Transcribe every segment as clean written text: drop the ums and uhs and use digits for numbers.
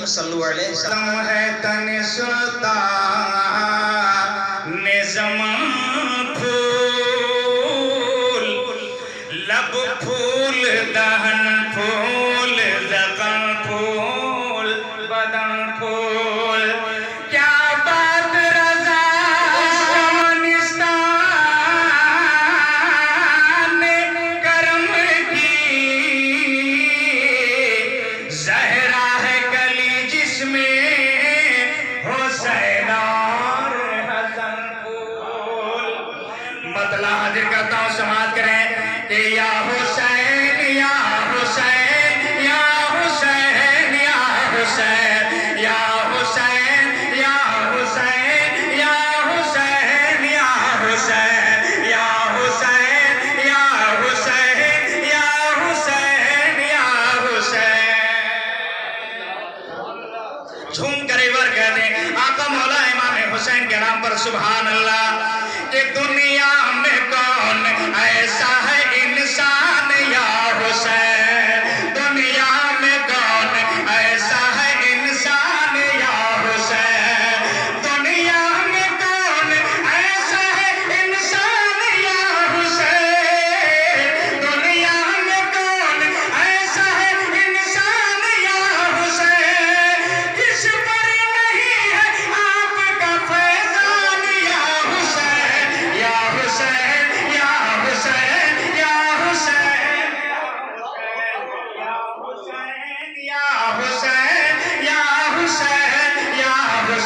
صلو علیہ وسلم ہے تن سلطان زمان پھول لب پھول دہن پھول زبان پھول بدن پھول کیا بات رضا منستان کرم کی زہرا ہے گلی جس میں حسین اور حسن پھول مطلع حاضر کرتا ہوں سماعت کریں کہ یا حسین یا حسین یا حسین یا حسین یا حسین یا حسین یا حسین یا حسین یا حسین یا حسین یا حسین یا حسین جھوم کر ایک بار کہہ دیں آقا مولا امام حسین کے نام پر سبحان اللہ کہ دنیا میں کون ایسا ہے انسان یا حسین دنیا میں کون ایسا ہے انسان یا حسین دنیا میں کون ایسا ہے انسان یا حسین دنیا میں کون ایسا ہے انسان یا حسین کس پر نہیں ہے آپ کا فیضان یا حسین یا حسین یا حسین یا حسین یا حسین یا حسین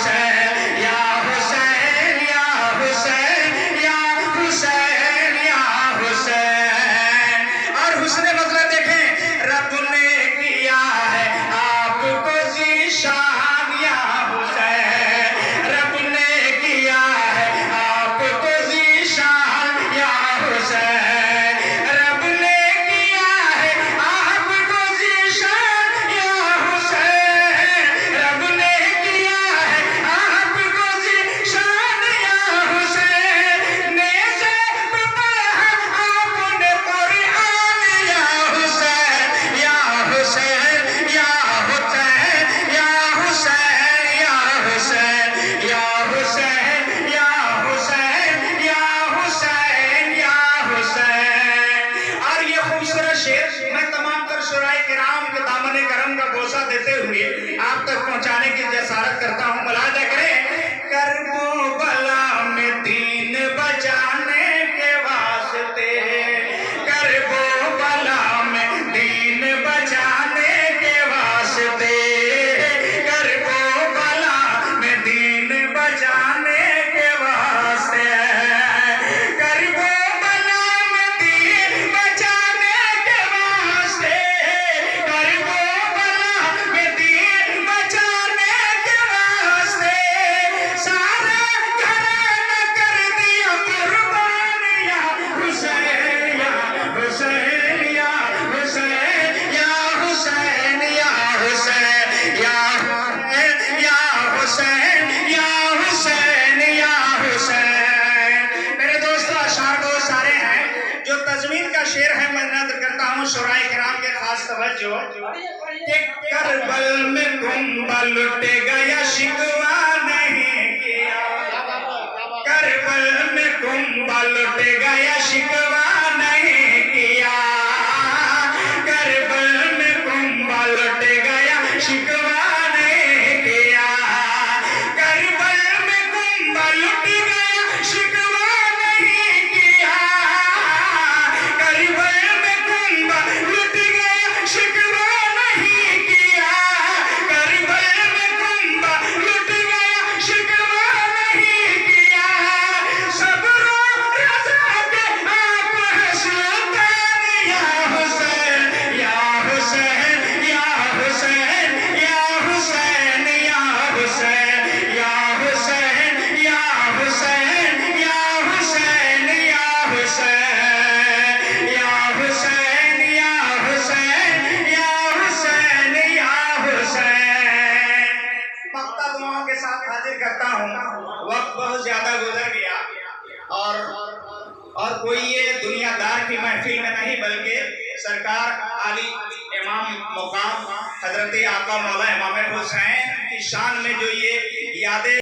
یا حسین یا حسین یا حسین یا حسین یا حسین اور حسن بدلہ دیکھیں رب نے کیا ہے آپ کو ذیشان یا حسین رب نے کیا ہے آپ کو ذیشان یا حسین رب نے کیا ہے آپ کو ذیشان یا حسین رب نے کیا ہے آپ کو ذیشان یا حسین نیزے پہ پڑھا آپ نے قرآن یا حسین یا حسین یا حسین یا حسین یا حسین یا حسین یا حسین یا حسین یا حسین اور یہ خوبصورت شعر میں تمام تر شعراء کرام کے دامن کرم کا بوسہ دیتے ہوئے آپ تک پہنچانے کی جسارت کرتا ہوں ملاحظہ کریں کربلا میں دین بچانے کے واسطے کربلا میں دین بچانے کے واسطے کربلا میں دین بچانے کے واسطے کربلا میں دین بچانے کے واسطے کربلا میں دین بچانے کے واسطے سارا گھرانہ کر دیا قربان یا حسین یا حسین یا حسین یا حسین یا حسین یا حسین یا حسین یا حسین میرے دوستو اشعار بہت سارے ہیں جو تضمین کا شعر ہے میں نظر کرتا ہوں شعراء کرام کے خاص توجہ کہ کربل میں کنبل لٹ گیا شکوہ نہیں کیا کربل میں کنبل لٹ گیا شکوہ نہیں کیا کربل میں کنبل لٹ گیا شکوہ نہیں کیا کربل میں کنبل لٹ گیا شکوہ نہیں کیا کربل میں کنبل لٹ گیا شکوہ نہیں کیا کربل میں کنبل لٹ گیا شکوہ نہیں کیا صبر و رضا کے آپ ہیں سلطان یا حسین یا حسین یا حسین یا حسین یا حسین یا حسین یا حسین یا حسین یا حسین یا حسین یا حسین یا حسین یا حسین مقطع دعاؤں کے ساتھ حاضر کرتا ہوں وقت بہت زیادہ گزر گیا اور کوئی یہ دنیا دار کی محفل میں نہیں بلکہ سرکار علی امام مقام حضرت آقا مولا امام حسین حسین کی شان میں جو یہ یادیں